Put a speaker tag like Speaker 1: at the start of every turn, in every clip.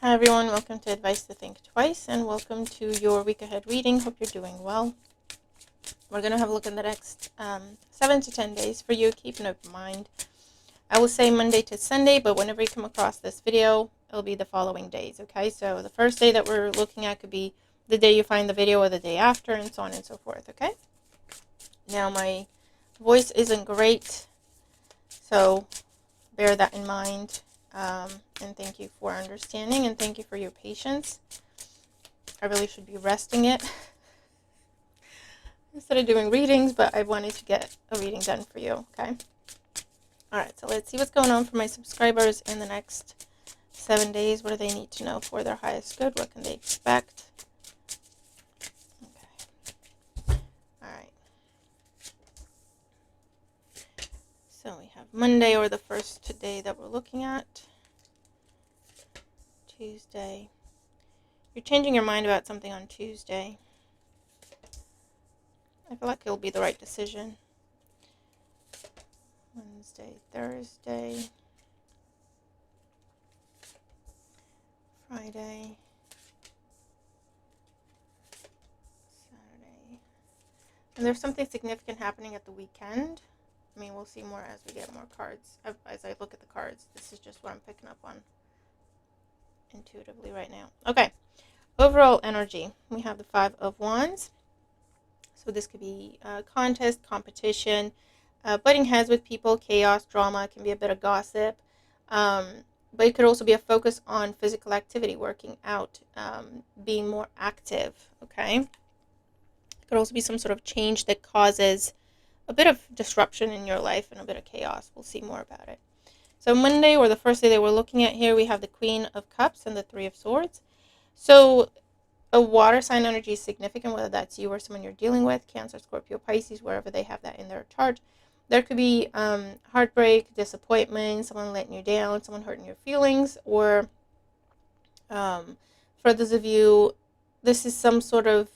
Speaker 1: Hi everyone, welcome to Advice to Think Twice, and welcome to your week ahead reading. Hope you're doing well. We're going to have a look in the next 7 to 10 days for you. Keep an open mind. I will say Monday to Sunday, but whenever you come across this video, it'll be the following days, okay? So the first day that we're looking at could be the day you find the video or the day after, and so on and so forth, okay? Now, my voice isn't great, so bear that in mind. And thank you for understanding, and thank you for your patience. I really should be resting it instead of doing readings, but I wanted to get a reading done for you, okay? Alright, so let's see what's going on for my subscribers in the next 7 days. What do they need to know for their highest good? What can they expect? Okay. Alright. So we have Monday, or the first day that we're looking at. Tuesday. You're changing your mind about something on Tuesday. I feel like it'll be the right decision. Wednesday, Thursday, Friday, Saturday. And there's something significant happening at the weekend. I mean, we'll see more as we get more cards. As I look at the cards, this is just what I'm picking up on intuitively right now. Okay. Overall energy. We have the 5 of Wands. So this could be a contest, competition, butting heads with people, chaos, drama. It can be a bit of gossip. But it could also be a focus on physical activity, working out, being more active, okay? It could also be some sort of change that causes a bit of disruption in your life and a bit of chaos. We'll see more about it. So Monday, or the first day that we're looking at here, we have the Queen of Cups and the 3 of Swords. So a water sign energy is significant, whether that's you or someone you're dealing with, Cancer, Scorpio, Pisces, wherever they have that in their chart. There could be heartbreak, disappointment, someone letting you down, someone hurting your feelings, or for those of you, this is some sort of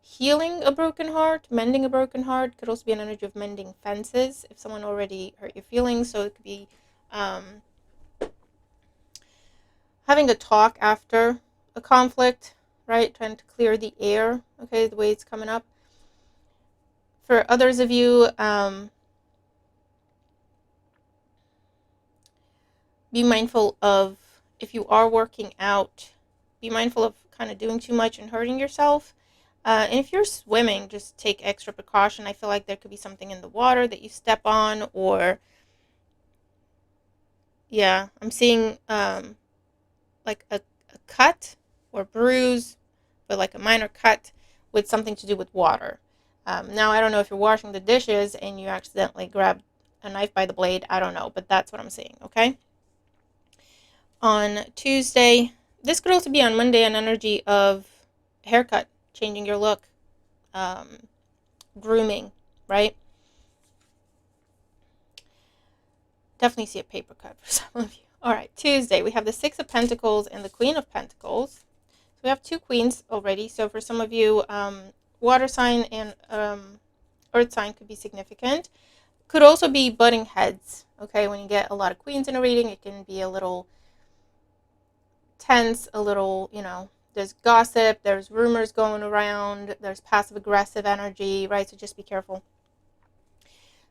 Speaker 1: healing a broken heart, mending a broken heart. Could also be an energy of mending fences if someone already hurt your feelings. So it could be having a talk after a conflict, right? Trying to clear the air, okay, the way it's coming up. For others of you, be mindful of, if you are working out, be mindful of kind of doing too much and hurting yourself. And if you're swimming, just take extra precaution. I feel like there could be something in the water that you step on, or, yeah, I'm seeing like a cut or bruise, but like a minor cut with something to do with water. Now, I don't know if you're washing the dishes and you accidentally grabbed a knife by the blade. I don't know, but that's what I'm seeing, okay? On Tuesday, this could also be on Monday, an energy of haircut, changing your look, grooming, right? Definitely see a paper cut for some of you. All right, Tuesday, we have the 6 of Pentacles and the Queen of Pentacles. So we have 2 queens already. So for some of you, water sign and earth sign could be significant. Could also be butting heads, okay? When you get a lot of queens in a reading, it can be a little tense, a little, there's gossip, there's rumors going around, there's passive-aggressive energy, right? So just be careful.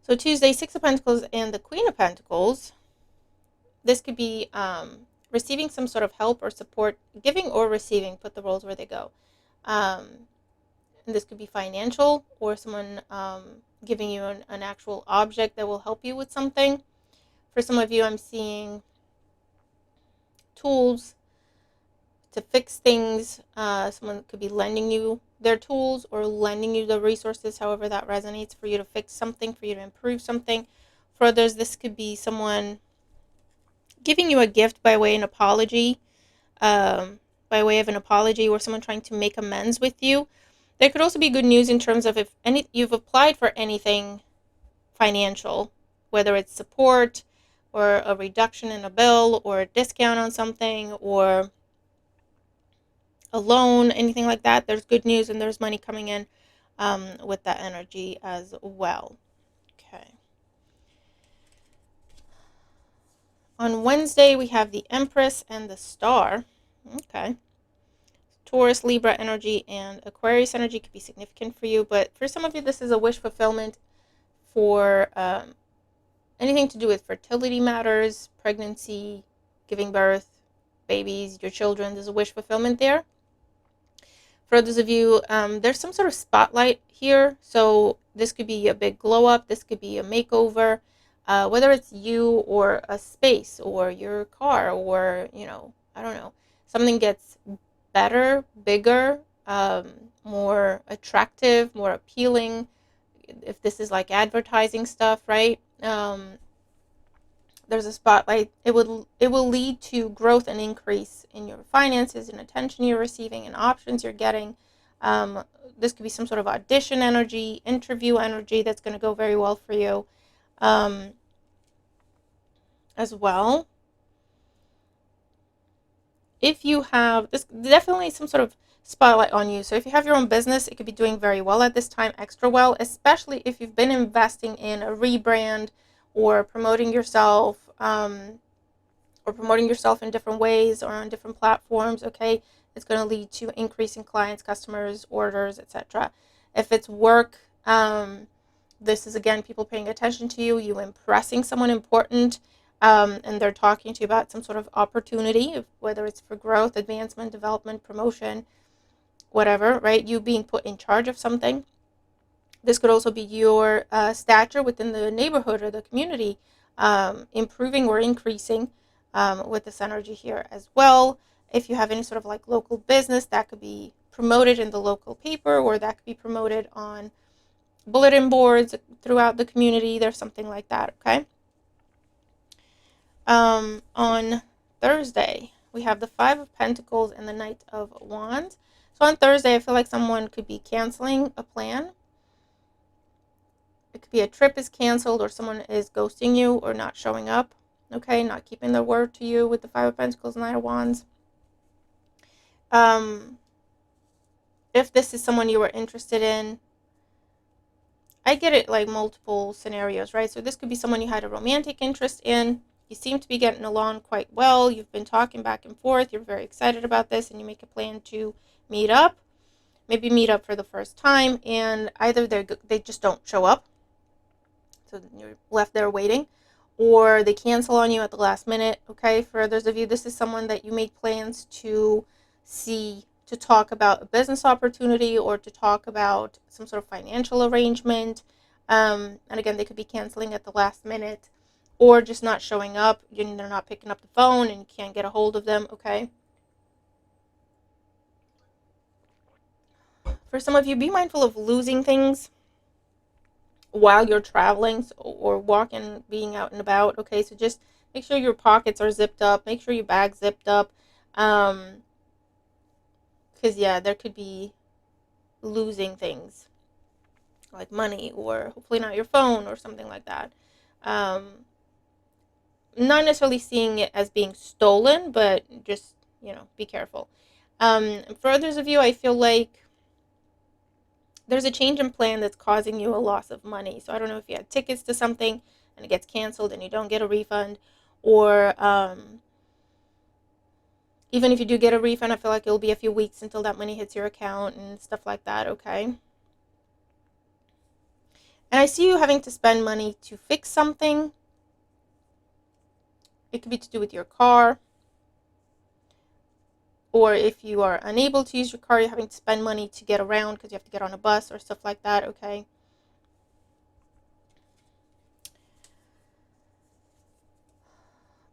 Speaker 1: So Tuesday, 6 of Pentacles and the Queen of Pentacles. This could be receiving some sort of help or support, giving or receiving, put the roles where they go. And this could be financial, or someone giving you an actual object that will help you with something. For some of you, I'm seeing tools to fix things. Someone could be lending you their tools or lending you the resources, however that resonates, for you to fix something, for you to improve something. For others, this could be someone giving you a gift by way of an apology, or someone trying to make amends with you. There could also be good news in terms of if you've applied for anything financial, whether it's support or a reduction in a bill or a discount on something or a loan, anything like that. There's good news and there's money coming in with that energy as well. Okay. On Wednesday, we have the Empress and the Star. Okay. Taurus, Libra energy, and Aquarius energy could be significant for you, but for some of you, this is a wish fulfillment for anything to do with fertility matters, pregnancy, giving birth, babies, your children. There's a wish fulfillment there. For those of you, there's some sort of spotlight here. So this could be a big glow up. This could be a makeover, whether it's you or a space or your car or, I don't know, something gets better, bigger, more attractive, more appealing. If this is like advertising stuff, right? There's a spotlight. It will lead to growth and increase in your finances and attention you're receiving and options you're getting. Um, this could be some sort of audition energy, interview energy that's going to go very well for you um, as well. If you have this, definitely some sort of spotlight on you. So if you have your own business, it could be doing very well at this time, extra well, especially if you've been investing in a rebrand or promoting yourself. Or promoting yourself in different ways or on different platforms, okay, it's going to lead to increasing clients, customers, orders, etc. If it's work, this is again people paying attention to you, you impressing someone important, and they're talking to you about some sort of opportunity, whether it's for growth, advancement, development, promotion, whatever, right? You being put in charge of something. This could also be your stature within the neighborhood or the community, improving or increasing with this energy here as well. If you have any sort of like local business, that could be promoted in the local paper or that could be promoted on bulletin boards throughout the community. There's something like that, okay? On Thursday, we have the Five of Pentacles and the Knight of Wands. So on Thursday, I feel like someone could be canceling a plan. It could be a trip is canceled or someone is ghosting you or not showing up, okay, not keeping their word to you with the Five of Pentacles and Knight of Wands. If this is someone you were interested in, I get it like multiple scenarios, right? So this could be someone you had a romantic interest in. You seem to be getting along quite well. You've been talking back and forth. You're very excited about this and you make a plan to meet up. Maybe meet up for the first time and either they just don't show up. So you're left there waiting. Or they cancel on you at the last minute, okay? For others of you, this is someone that you made plans to see, to talk about a business opportunity or to talk about some sort of financial arrangement. And again, they could be canceling at the last minute or just not showing up. They're not picking up the phone and you can't get a hold of them, okay? For some of you, be mindful of losing things while you're traveling or walking, being out and about, okay? So just make sure your pockets are zipped up, make sure your bag's zipped up, because yeah, there could be losing things like money or hopefully not your phone or something like that. Not necessarily seeing it as being stolen, but just, be careful. For others of you, I feel like there's a change in plan that's causing you a loss of money. So I don't know if you had tickets to something and it gets canceled and you don't get a refund, or even if you do get a refund, I feel like it'll be a few weeks until that money hits your account and stuff like that, okay? And I see you having to spend money to fix something. It could be to do with your car. Or if you are unable to use your car, you're having to spend money to get around because you have to get on a bus or stuff like that, okay?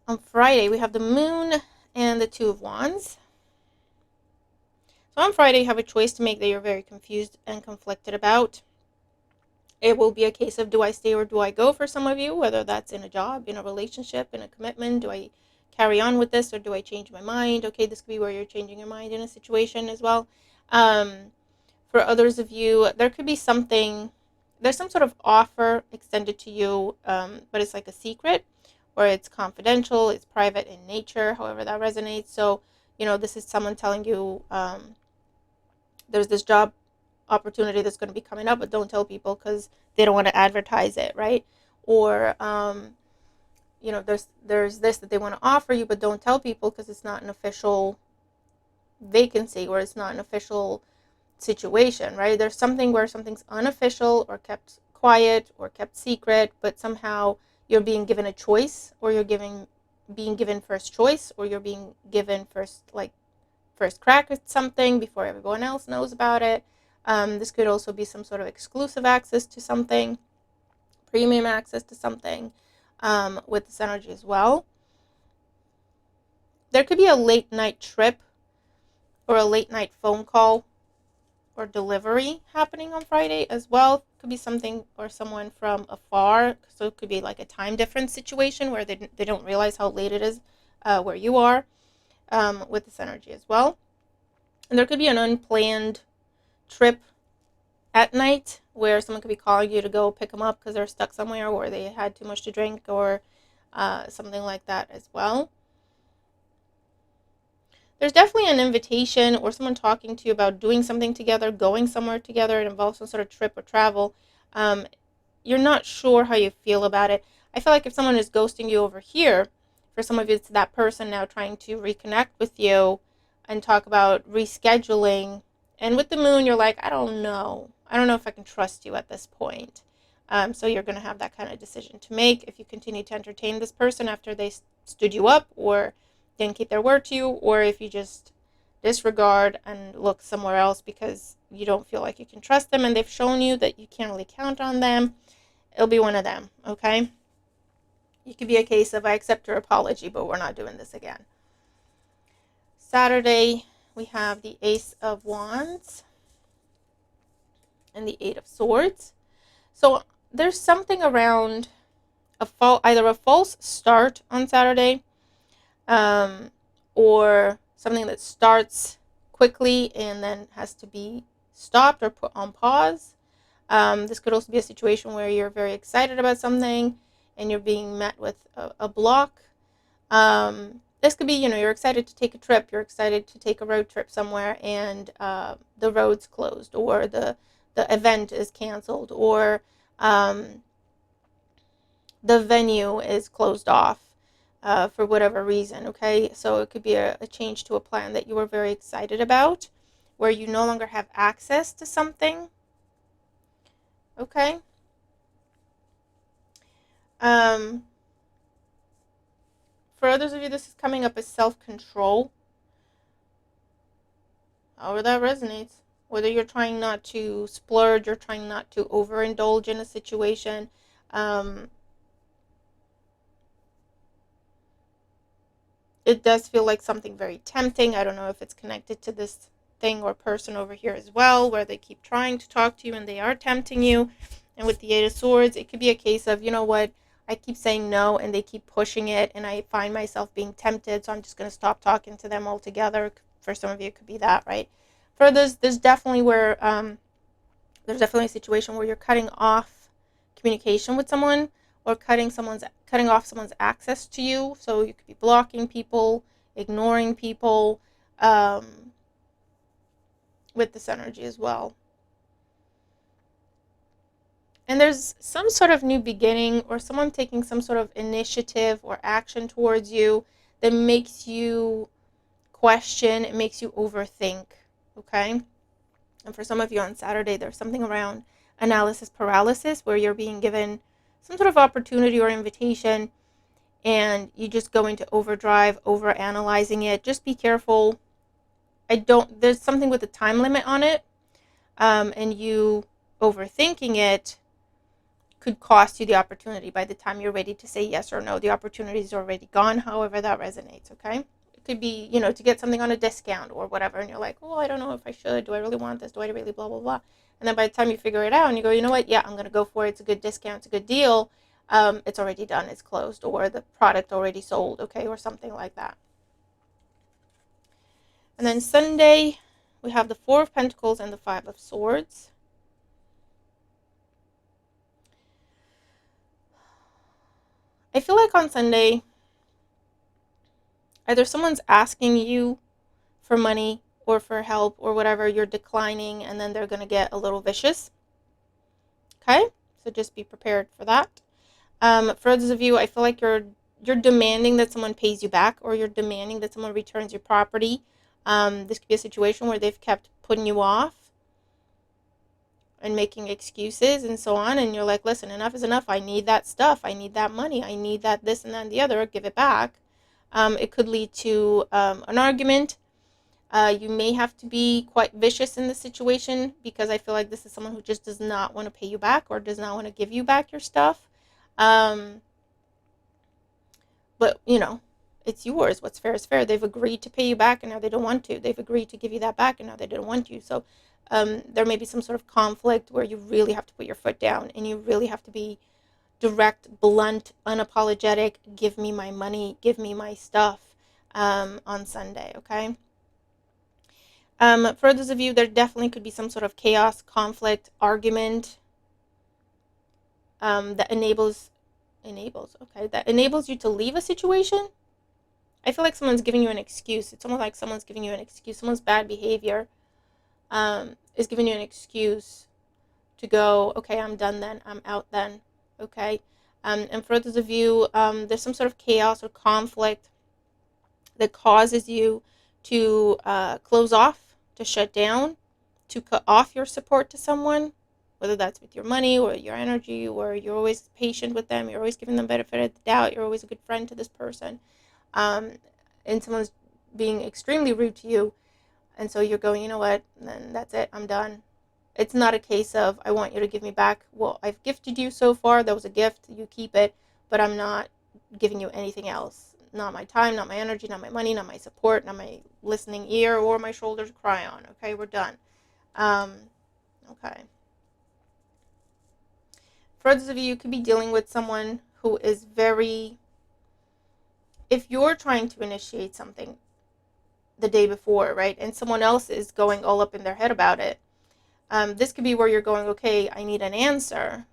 Speaker 1: On Friday, we have the Moon and the Two of Wands. So on Friday, you have a choice to make that you're very confused and conflicted about. It will be a case of do I stay or do I go for some of you, whether that's in a job, in a relationship, in a commitment. Do I carry on with this or do I change my mind? Okay, this could be where you're changing your mind in a situation as well. For others of you, there could be something, there's some sort of offer extended to you, but it's like a secret or it's confidential, it's private in nature, however that resonates. So, this is someone telling you there's this job opportunity that's going to be coming up, but don't tell people because they don't want to advertise it, right? Or there's this that they want to offer you, but don't tell people because it's not an official vacancy or it's not an official situation, right? There's something where something's unofficial or kept quiet or kept secret, but somehow you're being given a choice, or you're being given first choice, or you're being given first crack at something before everyone else knows about it. This could also be some sort of exclusive access to something, premium access to something, with this energy as well. There could be a late night trip or a late night phone call or delivery happening on Friday as well. It could be something or someone from afar. So it could be like a time difference situation where they don't realize how late it is where you are, with this energy as well. And there could be an unplanned trip at night where someone could be calling you to go pick them up because they're stuck somewhere or they had too much to drink, or something like that as well. There's definitely an invitation or someone talking to you about doing something together, going somewhere together. It involves some sort of trip or travel. You're not sure how you feel about it. I feel like if someone is ghosting you over here, for some of you, it's that person now trying to reconnect with you and talk about rescheduling. And with the moon, you're like, I don't know. I don't know if I can trust you at this point. So you're going to have that kind of decision to make if you continue to entertain this person after they stood you up or didn't keep their word to you, or if you just disregard and look somewhere else because you don't feel like you can trust them and they've shown you that you can't really count on them. It'll be one of them, okay? It could be a case of I accept your apology, but we're not doing this again. Saturday, we have the Ace of Wands and the Eight of Swords. So there's something around either a false start on Saturday, or something that starts quickly and then has to be stopped or put on pause. This could also be a situation where you're very excited about something and you're being met with a block. This could be, you're excited to take a trip, you're excited to take a road trip somewhere, and the road's closed, or the event is canceled, or the venue is closed off for whatever reason, okay? So it could be a change to a plan that you were very excited about, where you no longer have access to something, okay? For others of you, this is coming up as self-control. However that resonates. Whether you're trying not to splurge, you're trying not to overindulge in a situation. It does feel like something very tempting. I don't know if it's connected to this thing or person over here as well, where they keep trying to talk to you and they are tempting you. And with the Eight of Swords, it could be a case of, you know what, I keep saying no and they keep pushing it and I find myself being tempted, so I'm just going to stop talking to them altogether. For some of you, it could be that, right? For others, there's definitely a situation where you're cutting off communication with someone, or cutting off someone's access to you. So you could be blocking people, ignoring people, with this energy as well. And there's some sort of new beginning or someone taking some sort of initiative or action towards you that makes you question, it makes you overthink, okay? And for some of you on Saturday, there's something around analysis paralysis, where you're being given some sort of opportunity or invitation and you just go into overdrive, over analyzing it. Just be careful. There's something with a time limit on it, and you overthinking it could cost you the opportunity. By the time you're ready to say yes or no, the opportunity is already gone, however that resonates, okay? It could be, to get something on a discount or whatever, and you're like, oh, I don't know if I should. Do I really want this? Do I really blah, blah, blah? And then by the time you figure it out and you go, you know what? Yeah, I'm going to go for it. It's a good discount. It's a good deal. It's already done. It's closed, or the product already sold, okay, or something like that. And then Sunday, we have the Four of Pentacles and the Five of Swords. I feel like on Sunday, either someone's asking you for money or for help or whatever, you're declining, and then they're going to get a little vicious. Okay? So just be prepared for that. For others of you, I feel like you're demanding that someone pays you back, or you're demanding that someone returns your property. This could be a situation where they've kept putting you off and making excuses and so on, and you're like, listen, enough is enough. I need that stuff. I need that money. I need that this and that and the other. Give it back. It could lead to an argument. You may have to be quite vicious in this situation, because I feel like this is someone who just does not want to pay you back or does not want to give you back your stuff. But, it's yours. What's fair is fair. They've agreed to pay you back and now they don't want to. They've agreed to give you that back and now they don't want you. So there may be some sort of conflict where you really have to put your foot down and you really have to be direct, blunt, unapologetic. Give me my money. Give me my stuff on Sunday, okay? For those of you, there definitely could be some sort of chaos, conflict, argument that enables you to leave a situation. I feel like someone's giving you an excuse. It's almost like someone's giving you an excuse. Someone's bad behavior is giving you an excuse to go, okay, I'm done then. I'm out then. Okay? And for those of you, there's some sort of chaos or conflict that causes you to close off, to shut down, to cut off your support to someone, whether that's with your money or your energy, or you're always patient with them, you're always giving them benefit of the doubt, you're always a good friend to this person, and someone's being extremely rude to you, and so you're going, you know what, then that's it, I'm done. It's not a case of, I want you to give me back. Well, I've gifted you so far, that was a gift, you keep it, but I'm not giving you anything else. Not my time, not my energy, not my money, not my support, not my listening ear, or my shoulder to cry on. Okay, we're done. Okay. For those of you, could be dealing with someone who is very, if you're trying to initiate something the day before, right, and someone else is going all up in their head about it, this could be where you're going, okay, I need an answer,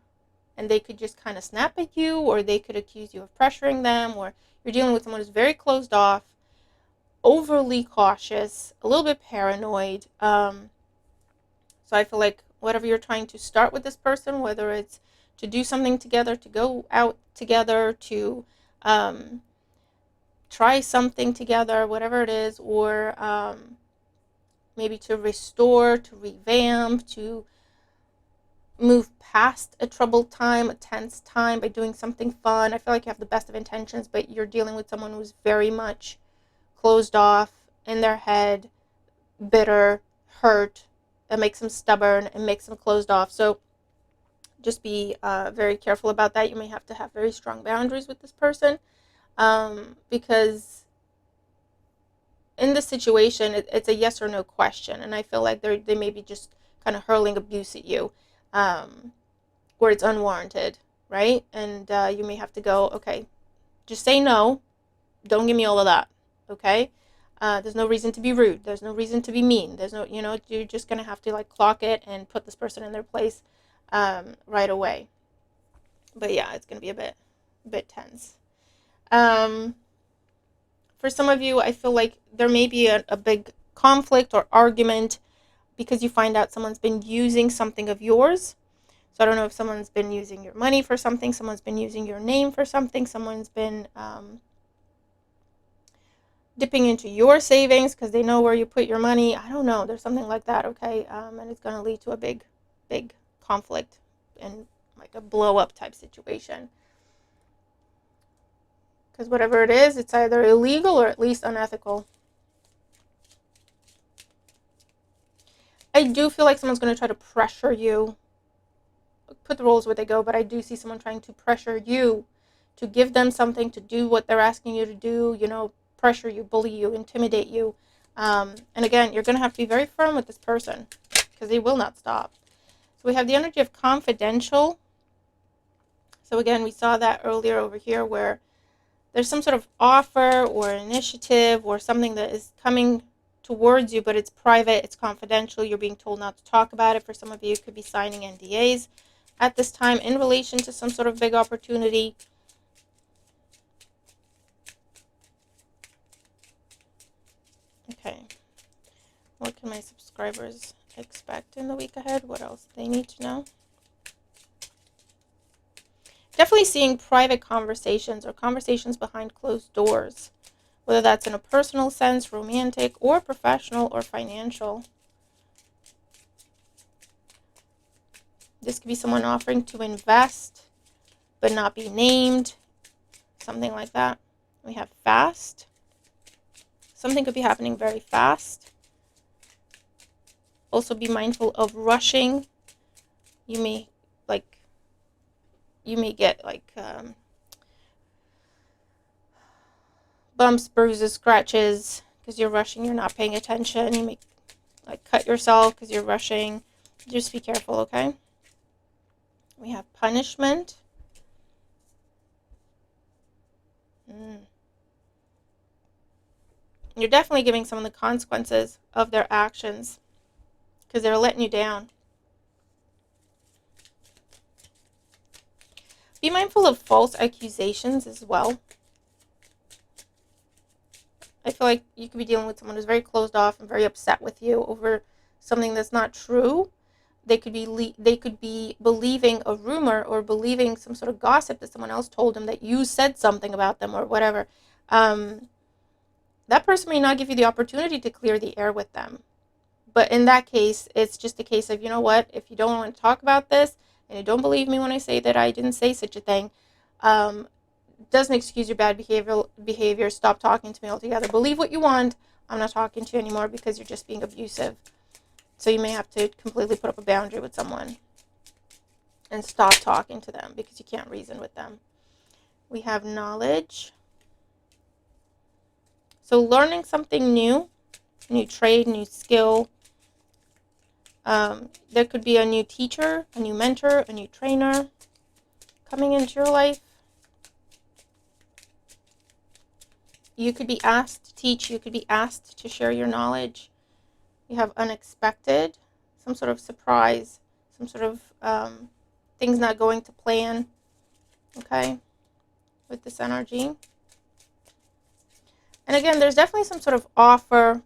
Speaker 1: and they could just kind of snap at you, or they could accuse you of pressuring them, or you're dealing with someone who's very closed off, overly cautious, a little bit paranoid. So I feel like whatever you're trying to start with this person, whether it's to do something together, to go out together, to try something together, whatever it is, or maybe to restore, to revamp, to move past a troubled time, a tense time by doing something fun. I feel like you have the best of intentions, but you're dealing with someone who's very much closed off, in their head, bitter, hurt. That makes them stubborn and makes them closed off. So just be very careful about that. You may have to have very strong boundaries with this person, because in this situation, it's a yes or no question, and I feel like they may be just kind of hurling abuse at you, where it's unwarranted, right? And you may have to go, okay, just say no. Don't give me all of that, okay? There's no reason to be rude. There's no reason to be mean. There's no, you're just going to have to clock it and put this person in their place right away. But yeah, it's going to be a bit tense. For some of you, I feel like there may be a big conflict or argument because you find out someone's been using something of yours. So I don't know if someone's been using your money for something, someone's been using your name for something, someone's been dipping into your savings because they know where you put your money. I don't know. There's something like that, okay? And it's going to lead to a big conflict and a blow-up type situation. Because whatever it is, it's either illegal or at least unethical. I do feel like someone's going to try to pressure you. Put the rules where they go, but I do see someone trying to pressure you to give them something, to do what they're asking you to do, pressure you, bully you, intimidate you. And again, you're going to have to be very firm with this person because they will not stop. So we have the energy of confidential. So again, we saw that earlier over here where there's some sort of offer or initiative or something that is coming towards you, but it's private, it's confidential, you're being told not to talk about it. For some of you, it could be signing NDAs at this time in relation to some sort of big opportunity. Okay, what can my subscribers expect in the week ahead? What else do they need to know? Definitely seeing private conversations or conversations behind closed doors whether that's in a personal sense, romantic, or professional or financial. This could be someone offering to invest but not be named, something like that. We have fast. Something could be happening very fast. Also be mindful of rushing. You may get bumps, bruises, scratches because you're rushing, you're not paying attention. You may cut yourself because you're rushing. Just be careful, okay? We have punishment. You're definitely giving someone the consequences of their actions because they're letting you down. Be mindful of false accusations as well. I feel like you could be dealing with someone who's very closed off and very upset with you over something that's not true. They could be believing a rumor or believing some sort of gossip that someone else told them that you said something about them or whatever. That person may not give you the opportunity to clear the air with them. But in that case, it's just a case of, you know what, if you don't want to talk about this and you don't believe me when I say that I didn't say such a thing, doesn't excuse your bad behavior. Stop talking to me altogether. Believe what you want. I'm not talking to you anymore because you're just being abusive. So you may have to completely put up a boundary with someone and stop talking to them because you can't reason with them. We have knowledge. So learning something new trade, new skill. There could be a new teacher, a new mentor, a new trainer coming into your life. You could be asked to teach. You could be asked to share your knowledge. You have unexpected, some sort of surprise, some sort of things not going to plan, okay, with this energy. And again, there's definitely some sort of offer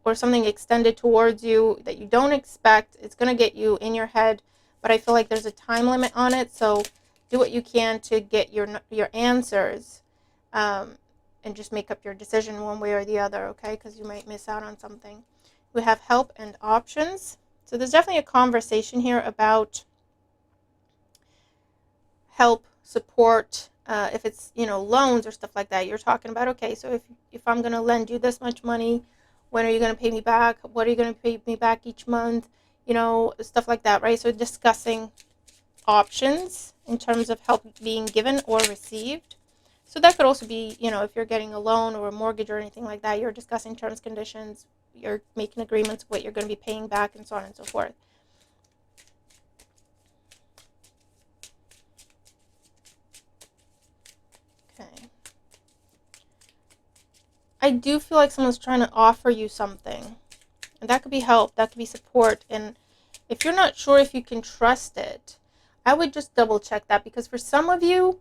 Speaker 1: or something extended towards you that you don't expect. It's going to get you in your head, but I feel like there's a time limit on it, so do what you can to get your answers and just make up your decision one way or the other, okay, because you might miss out on something. We have help and options. So there's definitely a conversation here about help, support, if it's, loans or stuff like that. You're talking about, okay, so if I'm going to lend you this much money, when are you going to pay me back? What are you going to pay me back each month? Stuff like that, right? So discussing options in terms of help being given or received. So that could also be, if you're getting a loan or a mortgage or anything like that, you're discussing terms, conditions, you're making agreements of what you're going to be paying back and so on and so forth. Okay. I do feel like someone's trying to offer you something. And that could be help, that could be support. And if you're not sure if you can trust it, I would just double check that, because for some of you,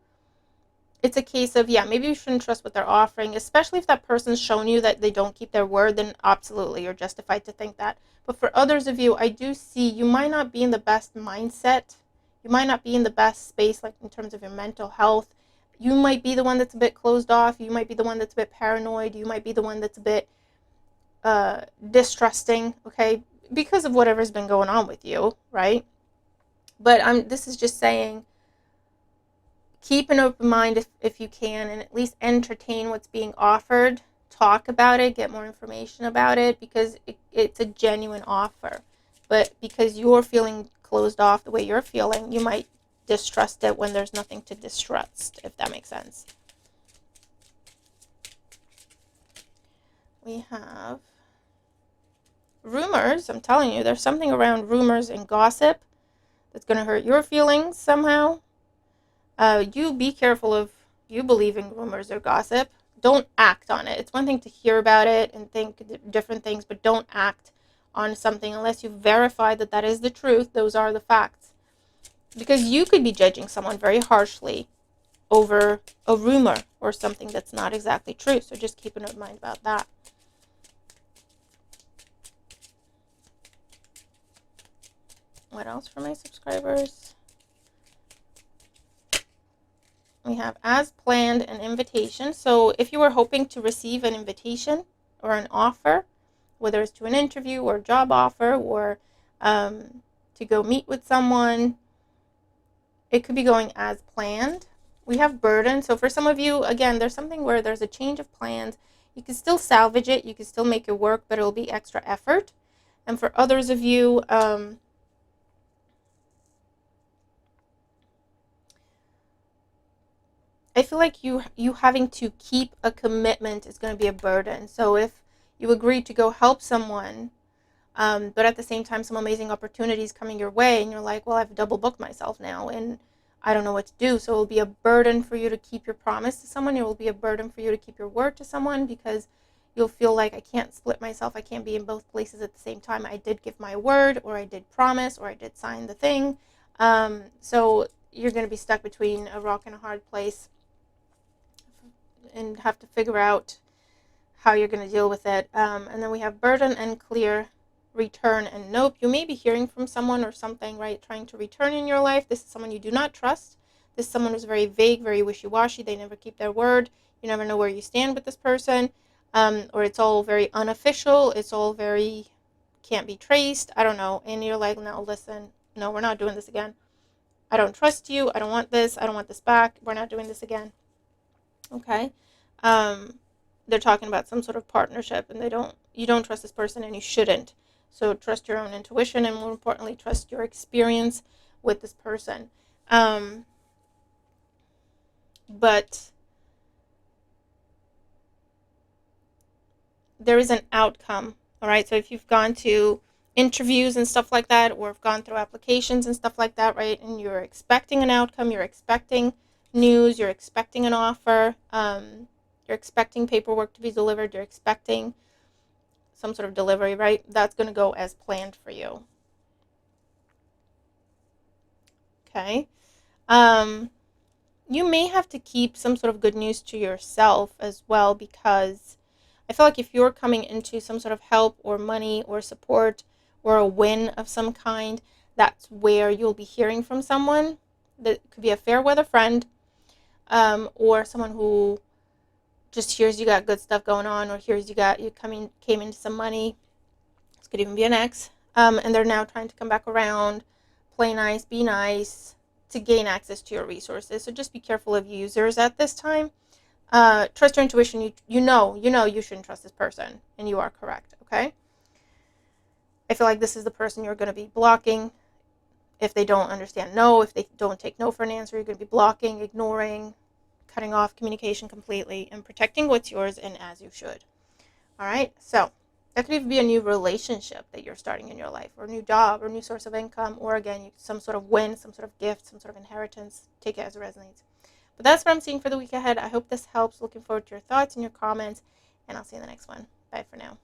Speaker 1: it's a case of, yeah, maybe you shouldn't trust what they're offering, especially if that person's shown you that they don't keep their word, then absolutely, you're justified to think that. But for others of you, I do see you might not be in the best mindset. You might not be in the best space, like in terms of your mental health. You might be the one that's a bit closed off. You might be the one that's a bit paranoid. You might be the one that's a bit distrusting, okay, because of whatever's been going on with you, right? But this is just saying, keep an open mind if you can, and at least entertain what's being offered. Talk about it, get more information about it, because it's a genuine offer. But because you're feeling closed off the way you're feeling, you might distrust it when there's nothing to distrust, if that makes sense. We have rumors. I'm telling you, there's something around rumors and gossip that's going to hurt your feelings somehow. You be careful of you believing rumors or gossip. Don't act on it. It's one thing to hear about it and think different things, but don't act on something unless you verify that that is the truth. Those are the facts. Because you could be judging someone very harshly over a rumor or something that's not exactly true. So just keep an open mind about that. What else for my subscribers? We have as planned an invitation. So if you were hoping to receive an invitation or an offer, whether it's to an interview or a job offer or to go meet with someone, it could be going as planned. We have burden. So for some of you, again, there's something where there's a change of plans. You can still salvage it. You can still make it work, but it'll be extra effort. And for others of you, I feel like you having to keep a commitment is going to be a burden. So if you agree to go help someone, but at the same time some amazing opportunities coming your way, and you're like, well, I've double booked myself now, and I don't know what to do. So it will be a burden for you to keep your promise to someone. It will be a burden for you to keep your word to someone, because you'll feel like, I can't split myself. I can't be in both places at the same time. I did give my word, or I did promise, or I did sign the thing. So you're going to be stuck between a rock and a hard place and have to figure out how you're going to deal with it. And then we have burden and clear, return and nope. You may be hearing from someone or something, right, trying to return in your life. This is someone you do not trust. This is someone who's very vague, very wishy-washy. They never keep their word. You never know where you stand with this person. Or it's all very unofficial. It's all very can't be traced. I don't know. And you're like, no, listen, no, we're not doing this again. I don't trust you. I don't want this. I don't want this back. We're not doing this again. Okay. They're talking about some sort of partnership, and you don't trust this person, and you shouldn't. So trust your own intuition, and more importantly, trust your experience with this person. But there is an outcome. All right. So if you've gone to interviews and stuff like that, or have gone through applications and stuff like that, right, and you're expecting an outcome, you're expecting news, you're expecting an offer, you're expecting paperwork to be delivered, you're expecting some sort of delivery, right? That's going to go as planned for you. Okay. You may have to keep some sort of good news to yourself as well, because I feel like if you're coming into some sort of help or money or support or a win of some kind, that's where you'll be hearing from someone. That could be a fair weather friend, or someone who just hears you got good stuff going on, or hears you came into some money. This could even be an ex, and they're now trying to come back around, play nice, be nice, to gain access to your resources. So just be careful of users at this time. Trust your intuition. You know you shouldn't trust this person, and you are correct. Okay. I feel like this is the person you're going to be blocking. If they don't understand no, if they don't take no for an answer, you're going to be blocking, ignoring, cutting off communication completely, and protecting what's yours, and as you should. All right. So that could even be a new relationship that you're starting in your life, or a new job, or a new source of income, or again, some sort of win, some sort of gift, some sort of inheritance. Take it as it resonates. But that's what I'm seeing for the week ahead. I hope this helps. Looking forward to your thoughts and your comments, and I'll see you in the next one. Bye for now.